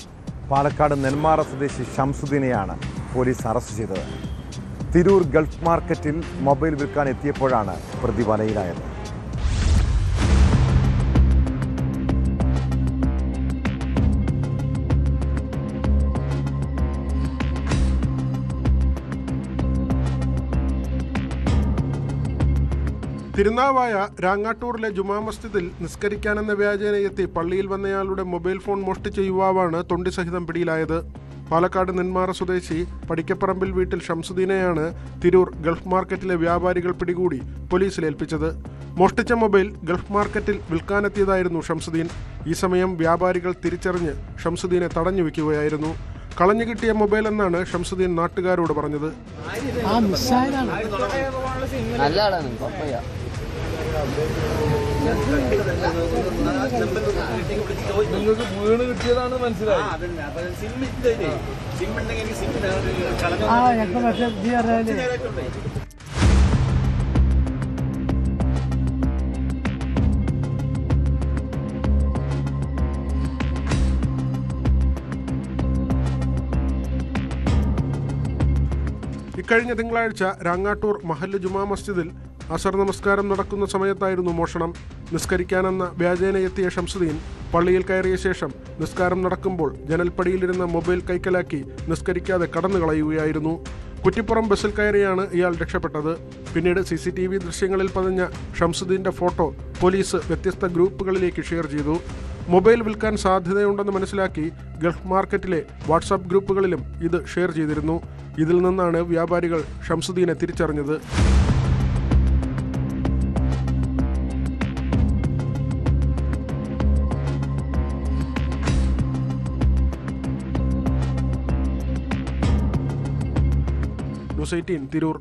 പാലക്കാട് നെന്മാറ സ്വദേശി ഷംസുദ്ദീനെയാണ് പോലീസ് അറസ്റ്റ് ചെയ്തത്. തിരൂർ ഗൾഫ് മാർക്കറ്റിൽ മൊബൈൽ വിൽക്കാൻ എത്തിയപ്പോഴാണ് പ്രതി വലയിലായത്. തിരുനാവായ രാങ്ങാട്ടൂരിലെ ജുമാ മസ്ജിദിൽ നിസ്കരിക്കാനെന്ന വ്യാജേന എത്തി പള്ളിയിൽ വന്നയാളുടെ മൊബൈൽ ഫോൺ മോഷ്ടിച്ച യുവാവാണ് തൊണ്ടി സഹിതം പിടിയിലായത്. പാലക്കാട് നെന്മാറ സ്വദേശി പടിക്കപ്പറമ്പിൽ വീട്ടിൽ ഷംസുദ്ദീനെയാണ് തിരൂർ ഗൾഫ് മാർക്കറ്റിലെ വ്യാപാരികൾ പിടികൂടി പോലീസിലേൽപ്പിച്ചത്. മോഷ്ടിച്ച മൊബൈൽ ഗൾഫ് മാർക്കറ്റിൽ വിൽക്കാനെത്തിയതായിരുന്നു ഷംസുദ്ദീൻ. ഈ സമയം വ്യാപാരികൾ തിരിച്ചറിഞ്ഞ് ഷംസുദ്ദീനെ തടഞ്ഞു വയ്ക്കുകയായിരുന്നു. കളഞ്ഞു കിട്ടിയ മൊബൈൽ എന്നാണ് ഷംസുദ്ദീൻ നാട്ടുകാരോട് പറഞ്ഞത്. വീണ് കിട്ടിയതാണ് മനസ്സിലായി. ഇക്കഴിഞ്ഞ തിങ്കളാഴ്ച രാങ്ങാട്ടൂർ മഹല്ല് ജുമാ മസ്ജിദിൽ അസർ നമസ്കാരം നടക്കുന്ന സമയത്തായിരുന്നു മോഷണം. നിസ്കരിക്കാനെന്ന വ്യാജേന എത്തിയ ഷംസുദ്ദീൻ പള്ളിയിൽ കയറിയ ശേഷം നിസ്കാരം നടക്കുമ്പോൾ ജനൽപ്പടിയിലിരുന്ന മൊബൈൽ കൈക്കലാക്കി നിസ്കരിക്കാതെ കടന്നു കളയുകയായിരുന്നു. കുറ്റിപ്പുറം ബസ്സിൽ കയറിയാണ് ഇയാൾ രക്ഷപ്പെട്ടത്. പിന്നീട് CCTV ദൃശ്യങ്ങളിൽ പതിഞ്ഞ ഷംസുദ്ദീന്റെ ഫോട്ടോ പോലീസ് വ്യത്യസ്ത ഗ്രൂപ്പുകളിലേക്ക് ഷെയർ ചെയ്തു. മൊബൈൽ വിൽക്കാൻ സാധ്യതയുണ്ടെന്ന് മനസ്സിലാക്കി ഗൾഫ് മാർക്കറ്റിലെ വാട്സാപ്പ് ഗ്രൂപ്പുകളിലും ഇത് ഷെയർ ചെയ്തിരുന്നു. ഇതിൽ നിന്നാണ് വ്യാപാരികൾ ഷംസുദ്ദീനെ തിരിച്ചറിഞ്ഞത്. ന്യൂസ് 18 തിരൂർ.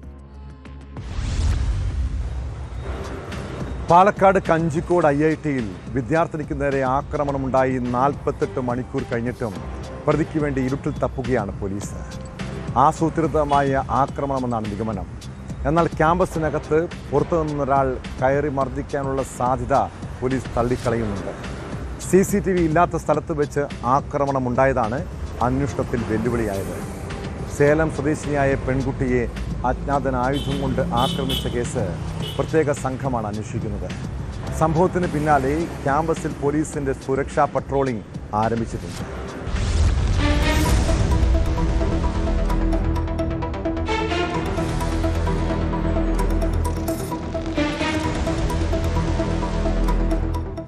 പാലക്കാട് കഞ്ചിക്കോട് IITയിൽ വിദ്യാർത്ഥിനിക്ക് നേരെ ആക്രമണമുണ്ടായി 48 മണിക്കൂർ കഴിഞ്ഞിട്ടും പ്രതിക്ക് വേണ്ടി ഇരുട്ടിൽ തപ്പുകയാണ് പോലീസ്. ആസൂത്രിതമായ ആക്രമണമെന്നാണ് നിഗമനം. എന്നാൽ ക്യാമ്പസിനകത്ത് പുറത്തു നിന്നൊരാൾ കയറി മർദ്ദിക്കാനുള്ള സാധ്യത പോലീസ് തള്ളിക്കളയുന്നുണ്ട്. CCTV ഇല്ലാത്ത സ്ഥലത്ത് വെച്ച് ആക്രമണമുണ്ടായതാണ് അന്വേഷണത്തിൽ വെല്ലുവിളിയായത്. സേലം സ്വദേശിനിയായ പെൺകുട്ടിയെ അജ്ഞാതൻ ആയുധം കൊണ്ട് ആക്രമിച്ച കേസ് പ്രത്യേക സംഘമാണ് അന്വേഷിക്കുന്നത്. സംഭവത്തിന് പിന്നാലെ ക്യാമ്പസിൽ പോലീസിന്റെ സുരക്ഷാ പട്രോളിംഗ് ആരംഭിച്ചിട്ടുണ്ട്.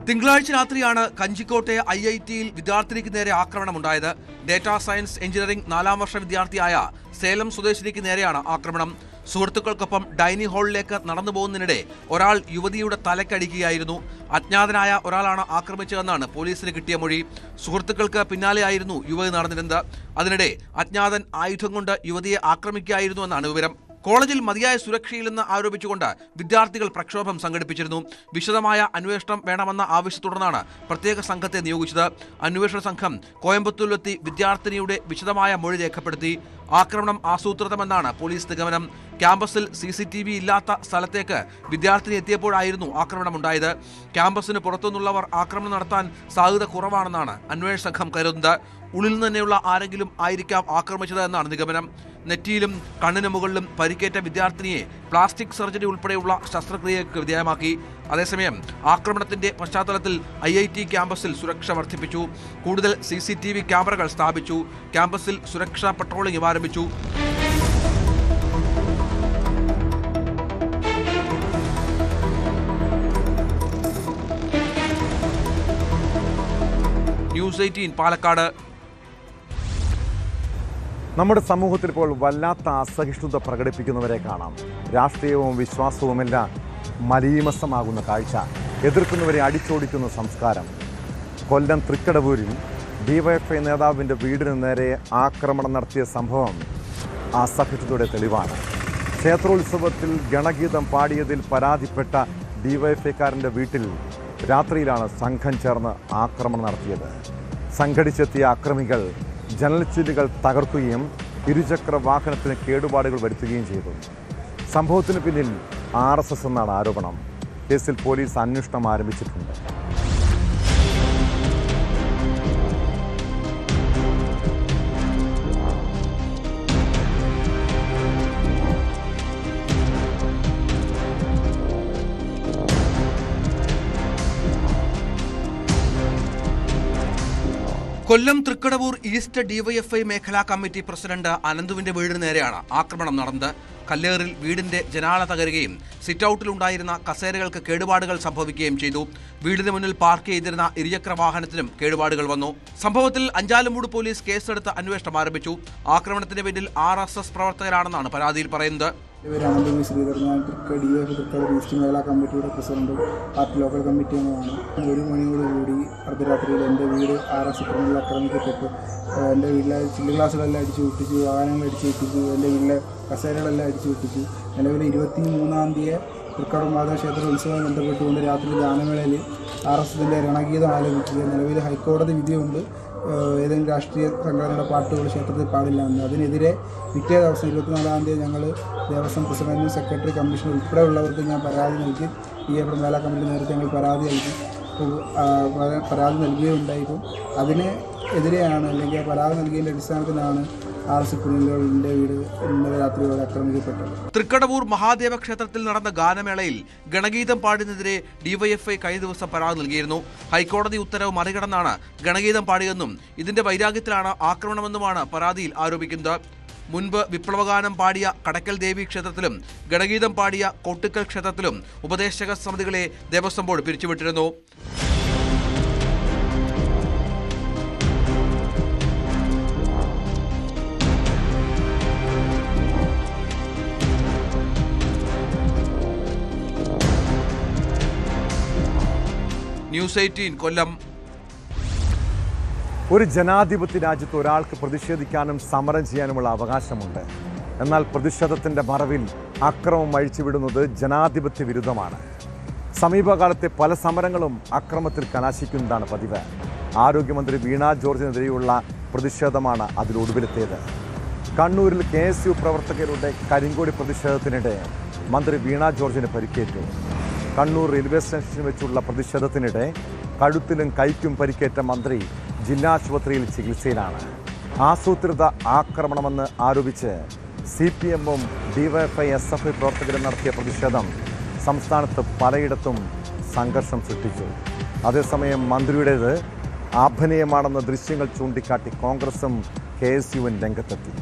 തിങ്കളാഴ്ച രാത്രിയാണ് കഞ്ചിക്കോട്ടെ IITയിൽ വിദ്യാർത്ഥിനിക്ക് നേരെ ആക്രമണമുണ്ടായത്. ഡേറ്റാ സയൻസ് എഞ്ചിനീയറിംഗ് 4ാം വർഷ വിദ്യാർത്ഥിയായ സേലം സ്വദേശിനിക്ക് നേരെയാണ് ആക്രമണം. സുഹൃത്തുക്കൾക്കൊപ്പം ഡൈനിങ് ഹാളിലേക്ക് നടന്നു പോകുന്നതിനിടെ ഒരാൾ യുവതിയുടെ തലക്കടിക്കുകയായിരുന്നു. അജ്ഞാതനായ ഒരാളാണ് ആക്രമിച്ചതെന്നാണ് പോലീസിന് കിട്ടിയ മൊഴി. സുഹൃത്തുക്കൾക്ക് പിന്നാലെയായിരുന്നു യുവതി നടന്നിരുന്നത്. അതിനിടെ അജ്ഞാതൻ ആയുധം കൊണ്ട് യുവതിയെ ആക്രമിക്കുകയായിരുന്നു എന്നാണ് വിവരം. കോളേജിൽ മതിയായ സുരക്ഷയില്ലെന്ന് ആരോപിച്ചുകൊണ്ട് വിദ്യാർത്ഥികൾ പ്രക്ഷോഭം സംഘടിപ്പിച്ചിരുന്നു. വിശദമായ അന്വേഷണം വേണമെന്ന ആവശ്യത്തുടർന്നാണ് പ്രത്യേക സംഘത്തെ നിയോഗിച്ചത്. അന്വേഷണ സംഘം കോയമ്പത്തൂരിലെത്തി വിദ്യാർത്ഥിനിയുടെ വിശദമായ മൊഴി രേഖപ്പെടുത്തി. ആക്രമണം ആസൂത്രിതമെന്നാണ് പോലീസ് നിഗമനം. ക്യാമ്പസിൽ CCTV ഇല്ലാത്ത സ്ഥലത്തേക്ക് വിദ്യാർത്ഥിനി എത്തിയപ്പോഴായിരുന്നു ആക്രമണമുണ്ടായത്. ക്യാമ്പസിന് പുറത്തുനിന്നുള്ളവർ ആക്രമണം നടത്താൻ സാധ്യത കുറവാണെന്നാണ് അന്വേഷണ സംഘം കരുതുന്നത്. ഉള്ളിൽ നിന്ന് തന്നെയുള്ള ആരെങ്കിലും ആയിരിക്കാം ആക്രമിച്ചത് എന്നാണ് നിഗമനം. നെറ്റിയിലും കണ്ണിന് മുകളിലും പരിക്കേറ്റ വിദ്യാർത്ഥിനിയെ പ്ലാസ്റ്റിക് സർജറി ഉൾപ്പെടെയുള്ള ശസ്ത്രക്രിയയ്ക്ക് വിധേയമാക്കി. അതേസമയം ആക്രമണത്തിന്റെ പശ്ചാത്തലത്തിൽ IIT ക്യാമ്പസിൽ സുരക്ഷ വർദ്ധിപ്പിച്ചു. കൂടുതൽ CCTV ക്യാമറകൾ സ്ഥാപിച്ചു. ക്യാമ്പസിൽ സുരക്ഷാ പട്രോളിംഗ് ആരംഭിച്ചു. ന്യൂസ് 18 പാലക്കാട്. നമ്മുടെ സമൂഹത്തിൽ ഇപ്പോൾ വല്ലാത്ത അസഹിഷ്ണുത പ്രകടിപ്പിക്കുന്നവരെ കാണാം. രാഷ്ട്രീയവും വിശ്വാസവുമെല്ലാം മലീമസമാകുന്ന കാഴ്ച, എതിർക്കുന്നവരെ അടിച്ചോടിക്കുന്ന സംസ്കാരം. കൊല്ലം തൃക്കടവൂരിൽ DYFI നേതാവിൻ്റെ വീടിന് നേരെ ആക്രമണം നടത്തിയ സംഭവം അസഹിഷ്ണുതയുടെ തെളിവാണ്. ക്ഷേത്രോത്സവത്തിൽ ഗണഗീതം പാടിയതിൽ പരാതിപ്പെട്ട DYFIക്കാരൻ്റെ വീട്ടിൽ രാത്രിയിലാണ് സംഘം ചേർന്ന് ആക്രമണം നടത്തിയത്. സംഘടിച്ചെത്തിയ അക്രമികൾ ജനൽ ചില്ലുകൾ തകർക്കുകയും ഇരുചക്ര വാഹനത്തിന് കേടുപാടുകൾ വരുത്തുകയും ചെയ്തു. സംഭവത്തിന് പിന്നിൽ RSS എന്നാണ് ആരോപണം. കേസിൽ പോലീസ് അന്വേഷണം ആരംഭിച്ചിട്ടുണ്ട്. കൊല്ലം തൃക്കടവൂർ ഈസ്റ്റ് DYFI മേഖലാ കമ്മിറ്റി പ്രസിഡന്റ് അനന്തുവിന്റെ വീടിന് നേരെയാണ് ആക്രമണം നടന്നത്. കല്ലേറിൽ വീടിന്റെ ജനാല തകരുകയും സിറ്റൌട്ടിലുണ്ടായിരുന്ന കസേരകൾക്ക് കേടുപാടുകൾ സംഭവിക്കുകയും ചെയ്തു. വീടിന് മുന്നിൽ പാർക്ക് ചെയ്തിരുന്ന ഇരുചക്ര വാഹനത്തിനും കേടുപാടുകൾ വന്നു. സംഭവത്തിൽ അഞ്ചാലുമൂട് പോലീസ് കേസെടുത്ത് അന്വേഷണം ആരംഭിച്ചു. ആക്രമണത്തിന് പിന്നിൽ RSS പ്രവർത്തകരാണെന്നാണ് പരാതിയിൽ പറയുന്നത്. രാമദേവി ശ്രീധർ, ഞാൻ DYFI തൃക്കടവൂർ ഈസ്റ്റ് മേഖലാ കമ്മിറ്റിയുടെ പ്രസിഡന്റും പാർട്ടി ലോക്കൽ കമ്മിറ്റി അംഗമാണ്. 1 മണിയോടുകൂടി അർദ്ധരാത്രിയിൽ എൻ്റെ വീട് RSS ക്രിമിനൽ ആക്രമിക്കപ്പെട്ടു. എൻ്റെ വീട്ടിലെ ചില്ല് ഗ്ലാസുകളെല്ലാം അടിച്ചു പൊട്ടിച്ചു, വാഹനങ്ങൾ അടിച്ചു പൊട്ടിച്ചു, എൻ്റെ വീട്ടിലെ കസേരകളെല്ലാം അടിച്ചു പൊട്ടിച്ചു. നിലവിൽ 23-ാം തീയതി തൃക്കടവൂർ മാതാ ക്ഷേത്ര ഉത്സവം ബന്ധപ്പെട്ടുകൊണ്ട് രാത്രി ഗാനമേളയിൽ RSSന്റെ രണഗീതം ആലപിക്കുക. നിലവിൽ ഹൈക്കോടതി വിധിയുണ്ട്, ഏതെങ്കിലും രാഷ്ട്രീയ സംഘടനയുടെ പാട്ടുകൾ ക്ഷേത്രത്തിൽ പാടില്ല എന്ന്. അതിനെതിരെ പിറ്റേ ദിവസം 24-ാം തീയതി ഞങ്ങൾ ദേവസ്വം പ്രസിഡന്റും സെക്രട്ടറി കമ്മീഷണർ ഉൾപ്പെടെയുള്ളവർക്ക് ഞാൻ പരാതി നൽകി. DYFI മേഖലാ കമ്മിറ്റി നേരത്തെ ഞങ്ങൾ പരാതി നൽകുകയുണ്ടായിരുന്നു. അതിനെതിരെയാണ്, അല്ലെങ്കിൽ ആ പരാതി നൽകിയതിൻ്റെ അടിസ്ഥാനത്തിലാണ് RSS ക്രിമിനലുകളുടെ വീട് ഇന്നലെ രാത്രിയോടെ ആക്രമിക്കപ്പെട്ടത്. തൃക്കടവൂർ മഹാദേവ ക്ഷേത്രത്തിൽ നടന്ന ഗാനമേളയിൽ ഗണഗീതം പാടിയതിനെതിരെ DYFI കഴിഞ്ഞ ദിവസം പരാതി നൽകിയിരുന്നു. ഹൈക്കോടതി ഉത്തരവ് മറികടന്നാണ് ഗണഗീതം പാടിയെന്നും ഇതിന്റെ വൈരാഗ്യത്തിലാണ് ആക്രമണമെന്നുമാണ് പരാതിയിൽ ആരോപിക്കുന്നത്. മുൻപ് വിപ്ലവഗാനം പാടിയ കടക്കൽ ദേവി ക്ഷേത്രത്തിലും ഗണഗീതം പാടിയ കോട്ടുക്കൽ ക്ഷേത്രത്തിലും ഉപദേശക സമിതികളെ ദേവസ്വം ബോർഡ് പിരിച്ചുവിട്ടിരുന്നു. ന്യൂസ് 18 കൊല്ലം. ഒരു ജനാധിപത്യ രാജ്യത്ത് ഒരാൾക്ക് പ്രതിഷേധിക്കാനും സമരം ചെയ്യാനുമുള്ള അവകാശമുണ്ട്. എന്നാൽ പ്രതിഷേധത്തിൻ്റെ മറവിൽ അക്രമം അഴിച്ചുവിടുന്നത് ജനാധിപത്യ വിരുദ്ധമാണ്. സമീപകാലത്തെ പല സമരങ്ങളും അക്രമത്തിൽ കലാശിക്കുന്നതാണ് പതിവ്. ആരോഗ്യമന്ത്രി വീണ ജോർജിനെതിരെയുള്ള പ്രതിഷേധമാണ് അതിലൊടുവിലെത്തിയത്. കണ്ണൂരിൽ KSU പ്രവർത്തകരുടെ കരിങ്കൊടി പ്രതിഷേധത്തിനിടെ മന്ത്രി വീണ ജോർജിന് പരിക്കേറ്റു. കണ്ണൂർ റെയിൽവേ സ്റ്റേഷനിൽ വെച്ചുള്ള പ്രതിഷേധത്തിനിടെ കഴുത്തിലും കൈക്കും പരിക്കേറ്റ മന്ത്രി ജില്ലാ ആശുപത്രിയിൽ ചികിത്സയിലാണ്. ആസൂത്രിത ആക്രമണമെന്ന് ആരോപിച്ച് CPM-ഉം DYFI SFI പ്രവർത്തകരും നടത്തിയ പ്രതിഷേധം സംസ്ഥാനത്ത് പലയിടത്തും സംഘർഷം സൃഷ്ടിച്ചു. അതേസമയം മന്ത്രിയുടേത് അഭിനയമാണെന്ന ദൃശ്യങ്ങൾ ചൂണ്ടിക്കാട്ടി കോൺഗ്രസും KSU-വും രംഗത്തെത്തി.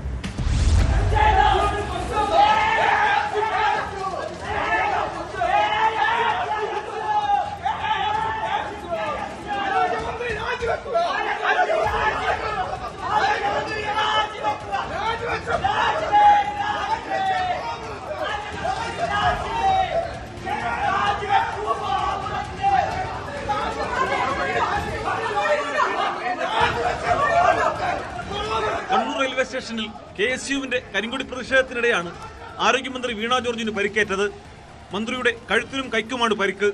കണ്ണൂർ റെയിൽവേ സ്റ്റേഷനിൽ KSU-വിന്റെ കരിങ്കൊടി പ്രതിഷേധത്തിനിടെയാണ് ആരോഗ്യമന്ത്രി വീണ ജോർജിന് പരിക്കേറ്റത്. മന്ത്രിയുടെ കഴുത്തിലും കൈക്കുമാണ് പരിക്ക്.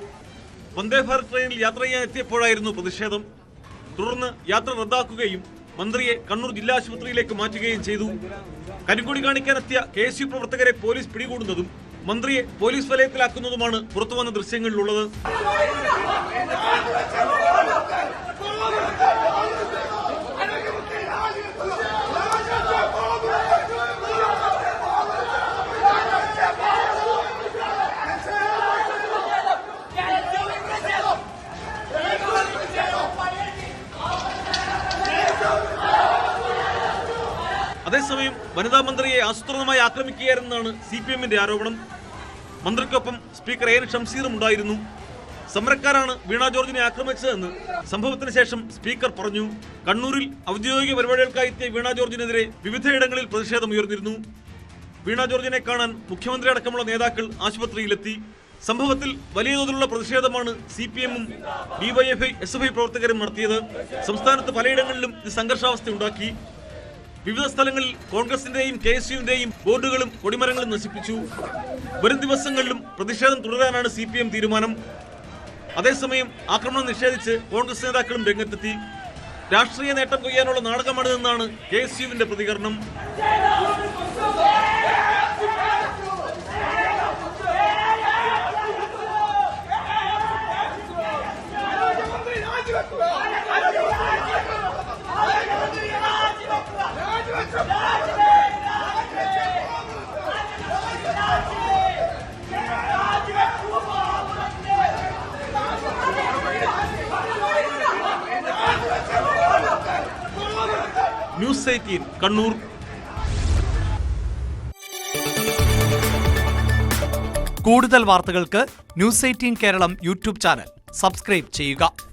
വന്ദേ ഭാരത് ട്രെയിനിൽ യാത്ര ചെയ്യാൻ എത്തിയപ്പോഴായിരുന്നു പ്രതിഷേധം. തുടർന്ന് യാത്ര റദ്ദാക്കുകയും മന്ത്രിയെ കണ്ണൂർ ജില്ലാ ആശുപത്രിയിലേക്ക് മാറ്റുകയും ചെയ്തു. കരിങ്കൊടി കാണിക്കാനെത്തിയ KSU പ്രവർത്തകരെ പോലീസ് പിടികൂടുന്നതും മന്ത്രിയെ പോലീസ് വലയത്തിലാക്കുന്നതുമാണ് പുറത്തുവന്ന ദൃശ്യങ്ങളിലുള്ളത്. അതേസമയം വനിതാ മന്ത്രിയെ ആസൂത്രിതമായി ആക്രമിക്കുകയായിരുന്നാണ് CPM-ന്റെ ആരോപണം. മന്ത്രിക്കൊപ്പം സ്പീക്കർ AN ഷംസീറും ഉണ്ടായിരുന്നു. സമരക്കാരാണ് വീണ ജോർജിനെ ആക്രമിച്ചതെന്ന് സംഭവത്തിന് ശേഷം സ്പീക്കർ പറഞ്ഞു. കണ്ണൂരിൽ ഔദ്യോഗിക പരിപാടികൾക്കായി എത്തിയ വീണ ജോർജിനെതിരെ വിവിധയിടങ്ങളിൽ പ്രതിഷേധം ഉയർന്നിരുന്നു. വീണ ജോർജിനെ കാണാൻ മുഖ്യമന്ത്രി അടക്കമുള്ള നേതാക്കൾ ആശുപത്രിയിലെത്തി. സംഭവത്തിൽ വലിയ തോതിലുള്ള പ്രതിഷേധമാണ് CPM-ഉം DYFI SFI പ്രവർത്തകരും നടത്തിയത്. സംസ്ഥാനത്ത് പലയിടങ്ങളിലും ഇത് സംഘർഷാവസ്ഥ ഉണ്ടാക്കി. വിവിധ സ്ഥലങ്ങളിൽ കോൺഗ്രസിന്റെയും KSU-ന്റെയും ബോർഡുകളും കൊടിമരങ്ങളും നശിപ്പിച്ചു. വരും ദിവസങ്ങളിലും പ്രതിഷേധം തുടരാനാണ് CPM തീരുമാനം. അതേസമയം ആക്രമണം നിഷേധിച്ച് കോൺഗ്രസ് നേതാക്കളും രംഗത്തെത്തി. രാഷ്ട്രീയ നേട്ടം കൊയ്യാനുള്ള നാടകമാണിതെന്നാണ് KSU-വിന്റെ പ്രതികരണം. ന്യൂസ് 18 കണ്ണൂർ. കൂടുതൽ വാർത്തകൾക്ക് News 18 Keralam YouTube channel subscribe ചെയ്യുക.